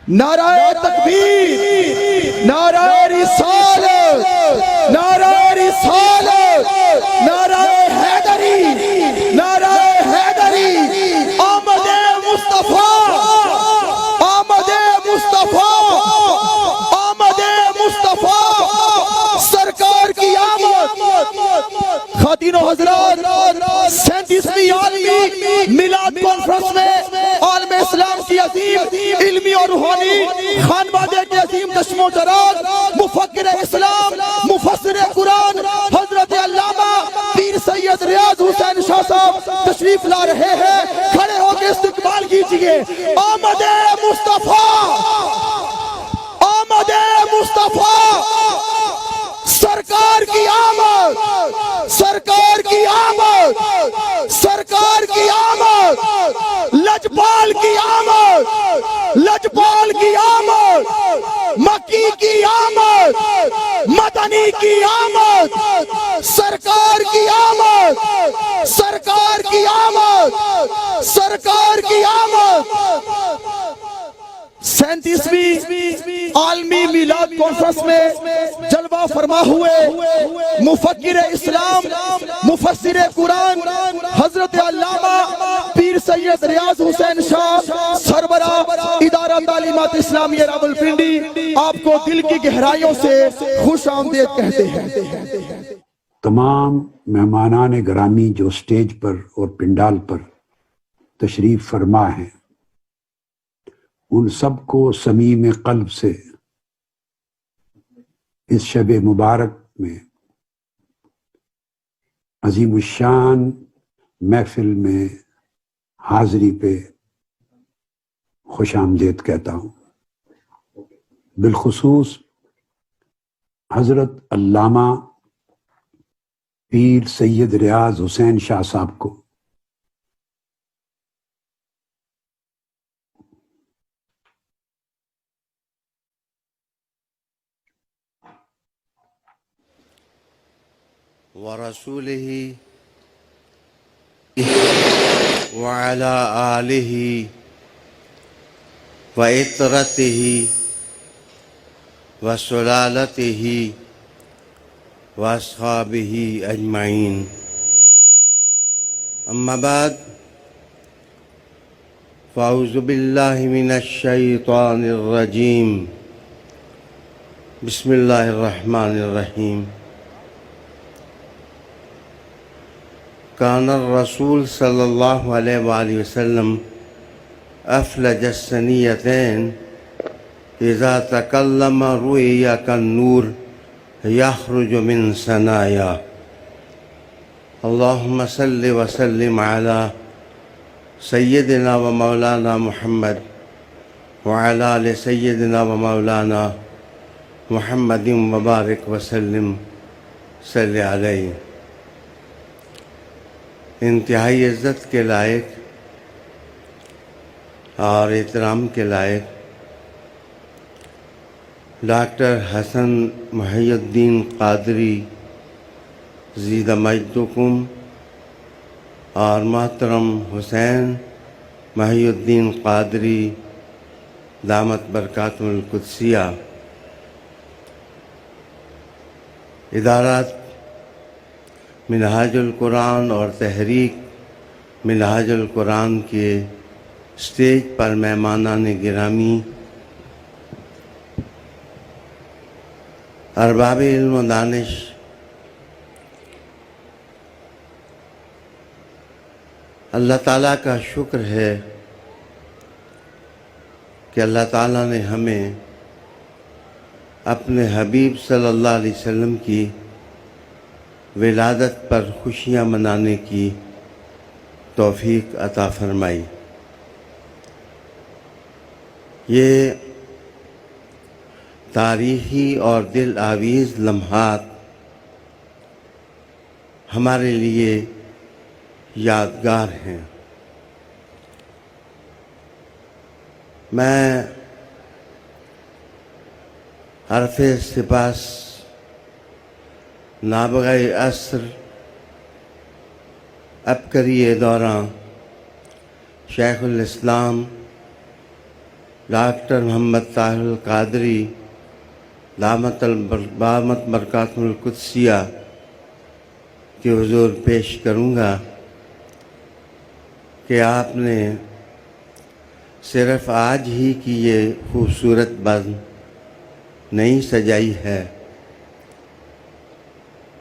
نعرہ تکبیر، نعرہ رسالت، نعرہ رسالت، نعرہ حیدری، نعرہ حیدری، آمد مصطفیٰ، آمد مصطفیٰ، آمد مصطفیٰ، سرکار کی آمد۔ خواتین و حضرات، 37ویں عالمی میلاد کانفرنس میں عالم اسلام کی عظیم علمی اور روحانی خانوادے کے عظیم چشم و چراغ مفکر اسلام، مفسر قرآن حضرت علامہ پیر سید ریاض حسین شاہ صاحب تشریف لا رہے ہیں۔ کھڑے ہو کے استقبال کیجئے۔ آمد مصطفیٰ، آمد مصطفیٰ، سرکار کی آمد، سرکار کی آمد، سرکار کی آمد، لجپال کی آمد، لجپال کی آمد، مکی کی آمد، مدنی کی آمد، سرکار کی آمد، سرکار کی آمد، سرکار کی آمد۔ 37ویں عالمی میلاد کانفرنس میں جلوہ فرما ہوئے مفکر اسلام، مفسر قرآن حضرت علامہ پیر سید ریاض حسین شاہ سربراہ ادارہ تعلیمات اسلامیہ راولپنڈی آپ کو دل کی گہرائیوں سے خوش آمدید کہتے ہیں۔ تمام مہمانان گرامی جو سٹیج پر اور پنڈال پر تشریف فرما ہیں، ان سب کو صمیم قلب سے اس شب مبارک میں عظیم الشان محفل میں حاضری پہ خوش آمدید کہتا ہوں۔ بالخصوص حضرت علامہ پیر سید ریاض حسین شاہ صاحب کو ورسوله وعلى آله وإطرته وسلالته وأصحابه أجمعين، أما بعد، فأعوذ بالله من الشيطان الرجيم، بسم الله الرحمن الرحيم۔ كان الرسول صلى الله عليه وآله وسلم أفلج الثنيتين إذا تكلم رؤيا كالنور يخرج من ثناياه۔ اللهم صل وسلم على سيدنا ومولانا محمد وعلى آل سيدنا ومولانا محمد وبارك وسلم، صل عليه۔ انتہائی عزت کے لائق اور احترام کے لائق ڈاکٹر حسن محی الدین قادری زید مجدکم اور محترم حسین محی الدین قادری دامت برکاتہم القدسیہ، ادارات منہاج القرآن اور تحریک منہاج القرآن کے سٹیج پر مہمانان گرامی، ارباب علم و دانش، اللہ تعالیٰ کا شکر ہے کہ اللہ تعالیٰ نے ہمیں اپنے حبیب صلی اللہ علیہ وسلم کی ولادت پر خوشیاں منانے کی توفیق عطا فرمائی۔ یہ تاریخی اور دل آویز لمحات ہمارے لیے یادگار ہیں۔ میں حرف سپاس نابغہ عصر عبقری دوران شیخ الاسلام ڈاکٹر محمد طاہر القادری دامت برکاتہ القدسیہ کے حضور پیش کروں گا کہ آپ نے صرف آج ہی کی یہ خوبصورت بزم نہیں سجائی ہے،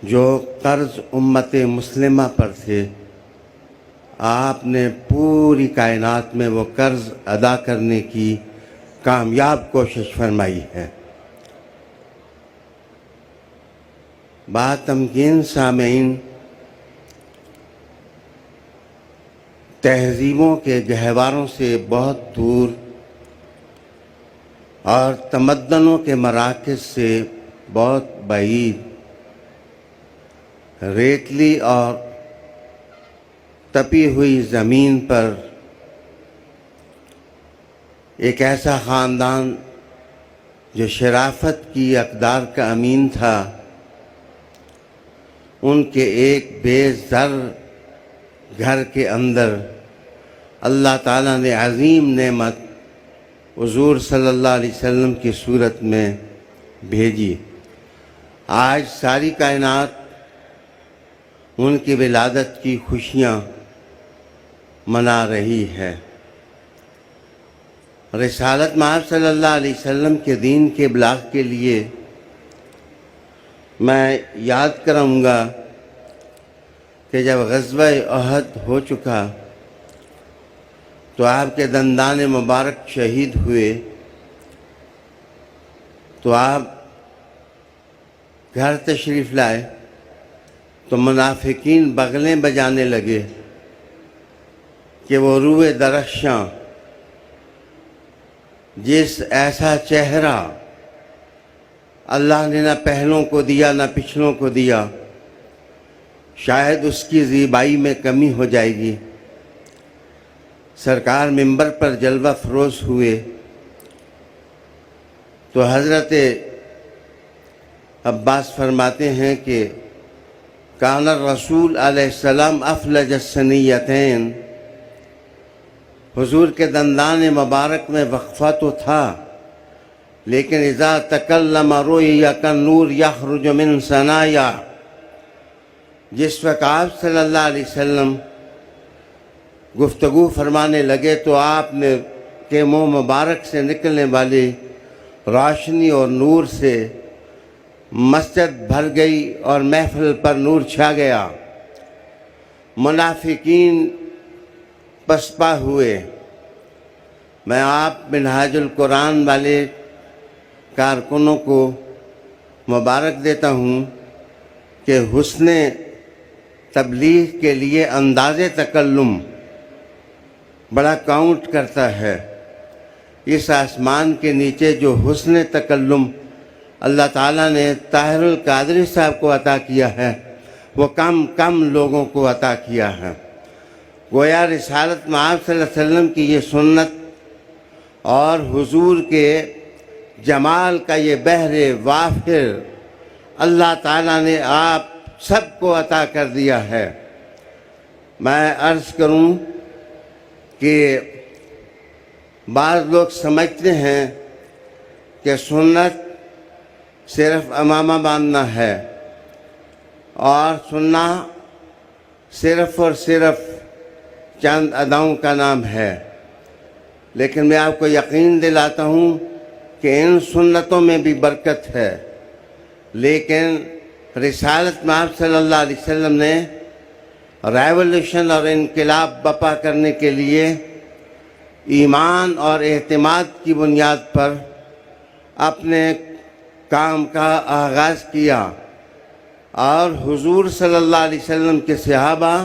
جو قرض امت مسلمہ پر تھے آپ نے پوری کائنات میں وہ قرض ادا کرنے کی کامیاب کوشش فرمائی ہے۔ تمکین سامعین، تہذیبوں کے گہواروں سے بہت دور اور تمدنوں کے مراکز سے بہت بعید، ریتلی اور تپی ہوئی زمین پر ایک ایسا خاندان جو شرافت کی اقدار کا امین تھا، ان کے ایک بے زر گھر کے اندر اللہ تعالیٰ نے عظیم نعمت حضور صلی اللہ علیہ وسلم کی صورت میں بھیجی۔ آج ساری کائنات ان کی ولادت کی خوشیاں منا رہی ہے۔ رسالت مآب صلی اللہ علیہ وسلم کے دین کے ابلاغ کے لیے میں یاد کراؤں گا کہ جب غزوہ احد ہو چکا تو آپ کے دندان مبارک شہید ہوئے، تو آپ گھر تشریف لائے تو منافقین بغلیں بجانے لگے کہ وہ روئے درخشاں، جس ایسا چہرہ اللہ نے نہ پہلوں کو دیا نہ پچھلوں کو دیا، شاید اس کی زیبائی میں کمی ہو جائے گی۔ سرکار منبر پر جلوہ فروز ہوئے تو حضرت عباس فرماتے ہیں کہ کان الرسول علیہ السلام افلج الثنیتین، حضور کے دندان مبارک میں وقفہ تو تھا، لیکن اذا تکلم رؤی کالنور یخرج من ثنایا، جس وقت آپ صلی اللہ علیہ وسلم گفتگو فرمانے لگے تو آپ نے کے منہ مبارک سے نکلنے والی روشنی اور نور سے مسجد بھر گئی اور محفل پر نور چھا گیا۔ منافقین پسپا ہوئے۔ میں آپ منہاج القرآن والے کارکنوں کو مبارک دیتا ہوں کہ حسن تبلیغ کے لیے انداز تکلم بڑا کاؤنٹ کرتا ہے۔ اس آسمان کے نیچے جو حسن تکلم اللہ تعالیٰ نے طاہر القادری صاحب کو عطا کیا ہے، وہ کم لوگوں کو عطا کیا ہے۔ گویا رسالت مآب صلی اللہ علیہ وسلم کی یہ سنت اور حضور کے جمال کا یہ بحر وافر اللہ تعالیٰ نے آپ سب کو عطا کر دیا ہے۔ میں عرض کروں کہ بعض لوگ سمجھتے ہیں کہ سنت صرف امامہ باندھنا ہے اور سننا صرف اور صرف چند اداؤں کا نام ہے، لیکن میں آپ کو یقین دلاتا ہوں کہ ان سنتوں میں بھی برکت ہے، لیکن رسالت مآب صلی اللہ علیہ وسلم نے ریولوشن اور انقلاب بپا کرنے کے لیے ایمان اور اعتماد کی بنیاد پر اپنے کام کا آغاز کیا، اور حضور صلی اللہ علیہ وسلم کے صحابہ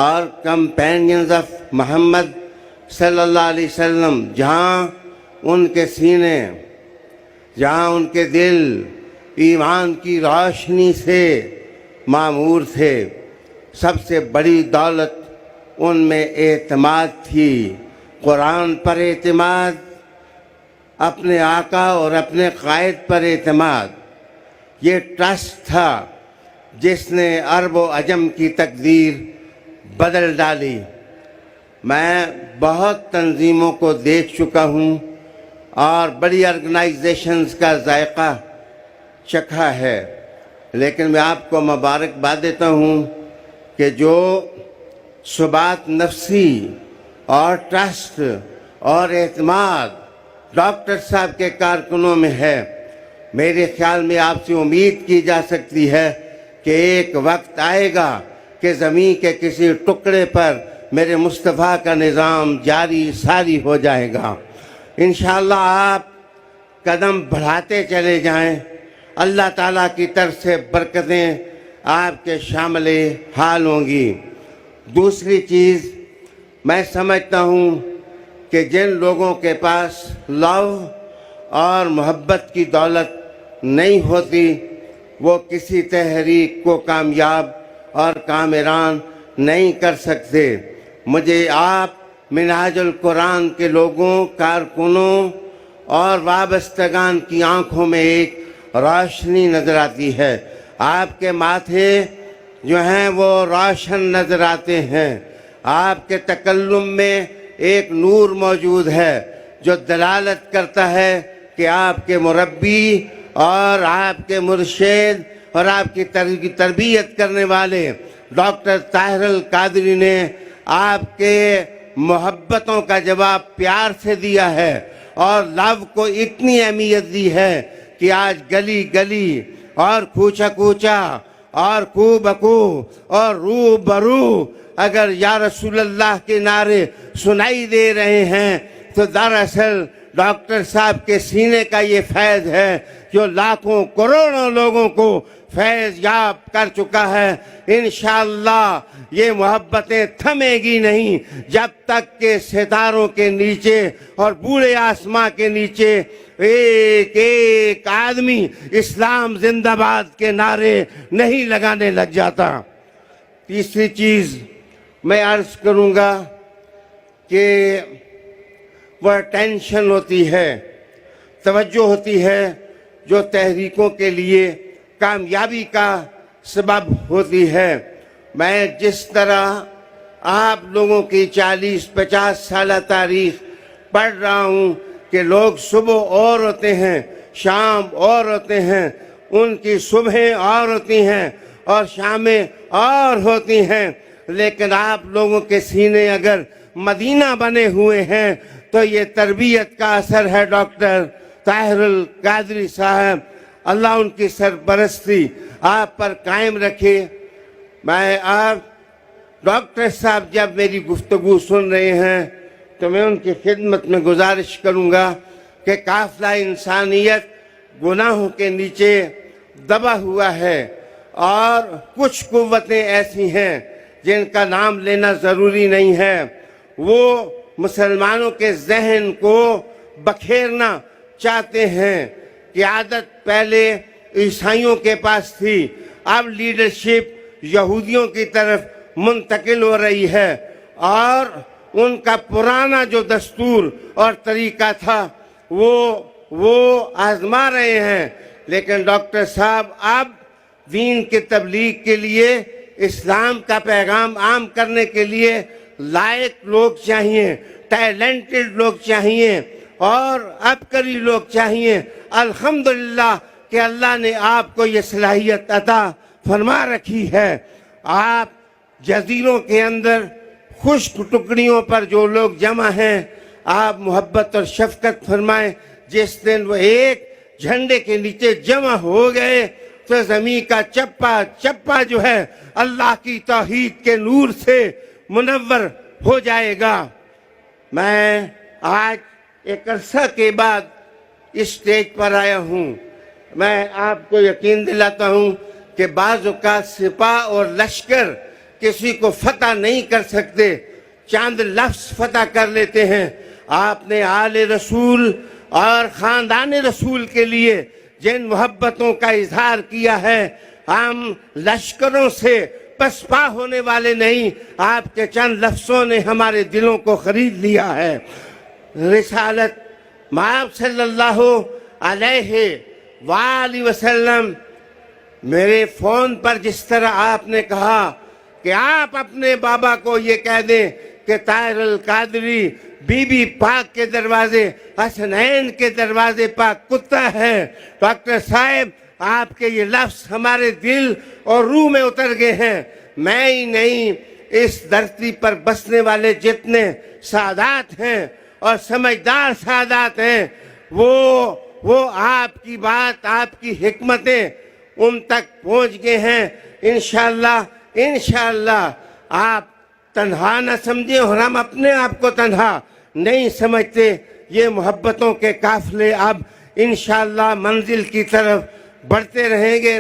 اور کمپینینز آف محمد صلی اللہ علیہ وسلم جہاں ان کے سینے، جہاں ان کے دل ایمان کی روشنی سے معمور تھے، سب سے بڑی دولت ان میں اعتماد تھی۔ قرآن پر اعتماد، اپنے آقا اور اپنے قائد پر اعتماد، یہ ٹرسٹ تھا جس نے عرب و عجم کی تقدیر بدل ڈالی۔ میں بہت تنظیموں کو دیکھ چکا ہوں اور بڑی آرگنائزیشنز کا ذائقہ چکھا ہے، لیکن میں آپ کو مبارکباد دیتا ہوں کہ جو ثبات نفسی اور ٹرسٹ اور اعتماد ڈاکٹر صاحب کے کارکنوں میں ہے، میرے خیال میں آپ سے امید کی جا سکتی ہے کہ ایک وقت آئے گا کہ زمین کے کسی ٹکڑے پر میرے مصطفیٰ کا نظام جاری ساری ہو جائے گا۔ انشاءاللہ آپ قدم بڑھاتے چلے جائیں، اللہ تعالیٰ کی طرف سے برکتیں آپ کے شامل حال ہوں گی۔ دوسری چیز، میں سمجھتا ہوں کہ جن لوگوں کے پاس لو اور محبت کی دولت نہیں ہوتی وہ کسی تحریک کو کامیاب اور کامران نہیں کر سکتے۔ مجھے آپ منہاج القرآن کے لوگوں، کارکنوں اور وابستگان کی آنکھوں میں ایک روشنی نظر آتی ہے، آپ کے ماتھے جو ہیں وہ روشن نظر آتے ہیں، آپ کے تکلم میں ایک نور موجود ہے جو دلالت کرتا ہے کہ آپ کے مربی اور آپ کے مرشد اور آپ کی تربیت کرنے والے ڈاکٹر طاہر القادری نے آپ کے محبتوں کا جواب پیار سے دیا ہے اور لو کو اتنی اہمیت دی ہے کہ آج گلی گلی اور کوچہ کوچہ اور کو بکو اور رو برو اگر یا رسول اللہ کے نعرے سنائی دے رہے ہیں تو دراصل ڈاکٹر صاحب کے سینے کا یہ فیض ہے جو لاکھوں کروڑوں لوگوں کو فیض یاب کر چکا ہے۔ انشاءاللہ یہ محبتیں تھمے گی نہیں جب تک کہ ستاروں کے نیچے اور بوڑھے آسماں کے نیچے ایک ایک آدمی اسلام زندہ باد کے نعرے نہیں لگانے لگ جاتا۔ تیسری چیز میں عرض کروں گا کہ وہ ٹینشن ہوتی ہے، توجہ ہوتی ہے جو تحریکوں کے لیے کامیابی کا سبب ہوتی ہے۔ میں جس طرح آپ لوگوں کی 40-50 سالہ تاریخ پڑھ رہا ہوں کہ لوگ صبح اور ہوتے ہیں، شام اور ہوتے ہیں، ان کی صبحیں اور ہوتی ہیں اور شامیں اور ہوتی ہیں، لیکن آپ لوگوں کے سینے اگر مدینہ بنے ہوئے ہیں تو یہ تربیت کا اثر ہے۔ ڈاکٹر طاہر القادری صاحب، اللہ ان کی سرپرستی آپ پر قائم رکھے۔ میں آپ ڈاکٹر صاحب جب میری گفتگو سن رہے ہیں تو میں ان کی خدمت میں گزارش کروں گا کہ قافلہ انسانیت گناہوں کے نیچے دبا ہوا ہے اور کچھ قوتیں ایسی ہیں جن کا نام لینا ضروری نہیں ہے، وہ مسلمانوں کے ذہن کو بکھیرنا چاہتے ہیں۔ قیادت پہلے عیسائیوں کے پاس تھی، اب لیڈرشپ یہودیوں کی طرف منتقل ہو رہی ہے اور ان کا پرانا جو دستور اور طریقہ تھا وہ آزما رہے ہیں، لیکن ڈاکٹر صاحب اب دین کی تبلیغ کے لیے، اسلام کا پیغام عام کرنے کے لیے لائق لوگ چاہیے، ٹیلنٹڈ لوگ چاہیے اور عبقری لوگ چاہیے۔ الحمدللہ کہ اللہ نے آپ کو یہ صلاحیت عطا فرما رکھی ہے۔ آپ جزیروں کے اندر خشک ٹکڑیوں پر جو لوگ جمع ہیں، آپ محبت اور شفقت فرمائیں۔ جس دن وہ ایک جھنڈے کے نیچے جمع ہو گئے تو زمین کا چپا چپا جو ہے اللہ کی توحید کے نور سے منور ہو جائے گا۔ میں آج ایک عرصہ کے بعد اس سٹیج پر آیا ہوں۔ میں آپ کو یقین دلاتا ہوں کہ بعض اوقات سپاہ اور لشکر کسی کو فتح نہیں کر سکتے، چند لفظ فتح کر لیتے ہیں۔ آپ نے آل رسول اور خاندان رسول کے لیے جن محبتوں کا اظہار کیا ہے، ہم لشکروں سے پسپا ہونے والے نہیں، آپ کے چند لفظوں نے ہمارے دلوں کو خرید لیا ہے۔ رسالت مآب صلی اللہ علیہ وآلہ وسلم، میرے فون پر جس طرح آپ نے کہا کہ آپ اپنے بابا کو یہ کہہ دیں کہ طاہر القادری بی بی پاک کے دروازے، حسنین کے دروازے پاک کتا ہے۔ ڈاکٹر صاحب آپ کے یہ لفظ ہمارے دل اور روح میں اتر گئے ہیں۔ میں ہی نہیں، اس دھرتی پر بسنے والے جتنے سادات ہیں اور سمجھدار سادات ہیں، وہ آپ کی بات، آپ کی حکمتیں ان تک پہنچ گئے ہیں۔ انشاءاللہ آپ تنہا نہ سمجھیں اور ہم اپنے آپ کو تنہا نہیں سمجھتے۔ یہ محبتوں کے قافلے اب انشاءاللہ منزل کی طرف بڑھتے رہیں گے،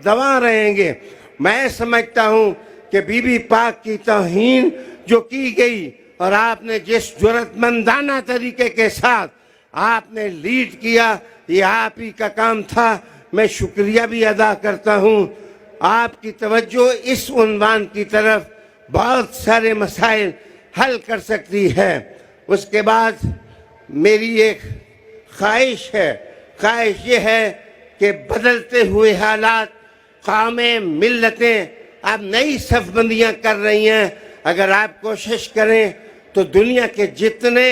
رواں رہیں گے۔ میں سمجھتا ہوں کہ بی بی پاک کی توہین جو کی گئی اور آپ نے جس جرأت مندانہ طریقے کے ساتھ آپ نے لیڈ کیا، یہ آپ ہی کا کام تھا۔ میں شکریہ بھی ادا کرتا ہوں۔ آپ کی توجہ اس عنوان کی طرف بہت سارے مسائل حل کر سکتی ہے۔ اس کے بعد میری ایک خواہش یہ ہے کہ بدلتے ہوئے حالات، قومیں، ملتیں اب نئی صف بندیاں کر رہی ہیں۔ اگر آپ کوشش کریں تو دنیا کے جتنے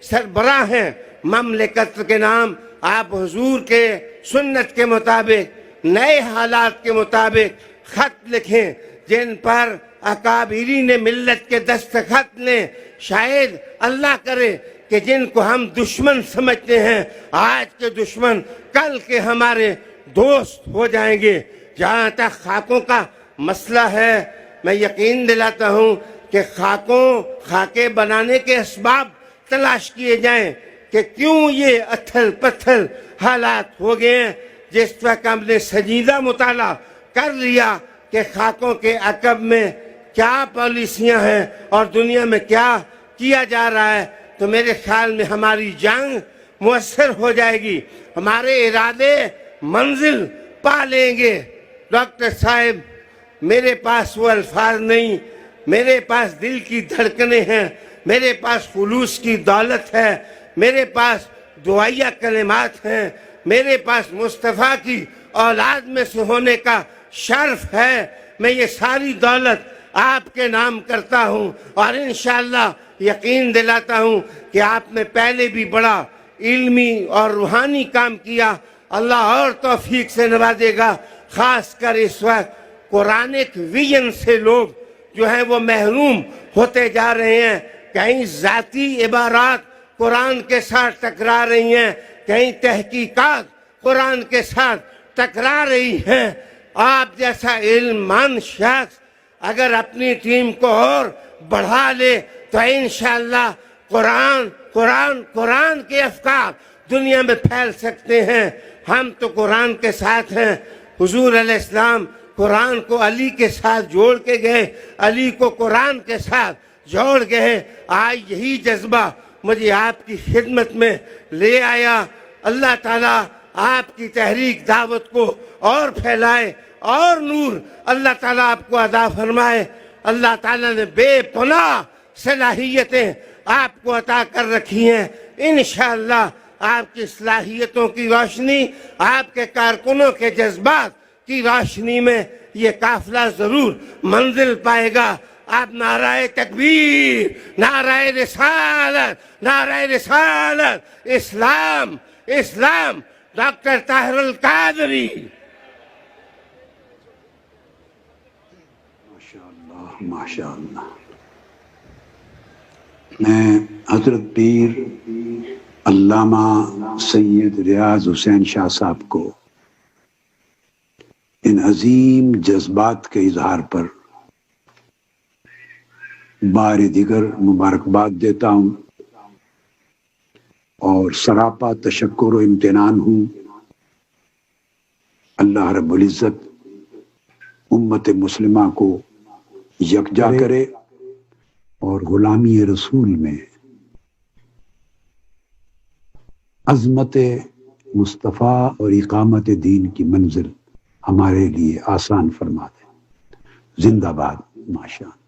سربراہ ہیں مملکت کے نام، آپ حضور کے سنت کے مطابق، نئے حالات کے مطابق خط لکھیں جن پر اکابرین ملت کے دستخط لیں۔ شاید اللہ کرے کہ جن کو ہم دشمن سمجھتے ہیں، آج کے دشمن کل کے ہمارے دوست ہو جائیں گے۔ جہاں تک خاکوں کا مسئلہ ہے، میں یقین دلاتا ہوں کہ خاکے بنانے کے اسباب تلاش کیے جائیں کہ کیوں یہ اتھل پتھل حالات ہو گئے ہیں۔ جس وقت ہم نے سنجیدہ مطالعہ کر لیا کہ خاکوں کے عقب میں کیا پالیسیاں ہیں اور دنیا میں کیا کیا جا رہا ہے، تو میرے خیال میں ہماری جنگ مؤثر ہو جائے گی، ہمارے ارادے منزل پا لیں گے۔ ڈاکٹر صاحب، میرے پاس وہ الفاظ نہیں، میرے پاس دل کی دھڑکنیں ہیں، میرے پاس خلوص کی دولت ہے، میرے پاس دعائیہ کلمات ہیں، میرے پاس مصطفیٰ کی اولاد میں سے ہونے کا شرف ہے۔ میں یہ ساری دولت آپ کے نام کرتا ہوں اور انشاءاللہ یقین دلاتا ہوں کہ آپ نے پہلے بھی بڑا علمی اور روحانی کام کیا۔ اللہ اور توفیق سے نوازے گا۔ خاص کر اس وقت قرآنک ویژن سے لوگ جو ہیں وہ محروم ہوتے جا رہے ہیں۔ کہیں ذاتی عبارات قرآن کے ساتھ ٹکرا رہی ہیں، کہیں تحقیقات قرآن کے ساتھ ٹکرا رہی ہیں۔ آپ جیسا علم مند شخص اگر اپنی ٹیم کو اور بڑھا لے تو انشاءاللہ قرآن کے افکار دنیا میں پھیل سکتے ہیں۔ ہم تو قرآن کے ساتھ ہیں۔ حضور علیہ السلام قرآن کو علی کے ساتھ جوڑ کے گئے، علی کو قرآن کے ساتھ جوڑ گئے۔ آج یہی جذبہ مجھے آپ کی خدمت میں لے آیا۔ اللہ تعالیٰ آپ کی تحریک دعوت کو اور پھیلائے اور نور اللہ تعالیٰ آپ کو عطا فرمائے۔ اللہ تعالیٰ نے بے پناہ صلاحیتیں آپ کو عطا کر رکھی ہیں۔ انشاءاللہ آپ کی صلاحیتوں کی روشنی، آپ کے کارکنوں کے جذبات کی روشنی میں یہ قافلہ ضرور منزل پائے گا۔ آپ نعرہ تکبیر، نعرہ رسالت، نعرہ رسالت، اسلام، اسلام، ڈاکٹر طاہر القادری۔ ماشاءاللہ۔ میں حضرت پیر علامہ سید ریاض حسین شاہ صاحب کو ان عظیم جذبات کے اظہار پر بار دیگر مبارکباد دیتا ہوں اور سراپا تشکر و امتنان ہوں۔ اللہ رب العزت امت مسلمہ کو یکجا کرے اور غلامی رسول میں عظمت مصطفیٰ اور اقامت دین کی منزل ہمارے لیے آسان فرما دے۔ زندہ باد۔ ماشاءاللہ۔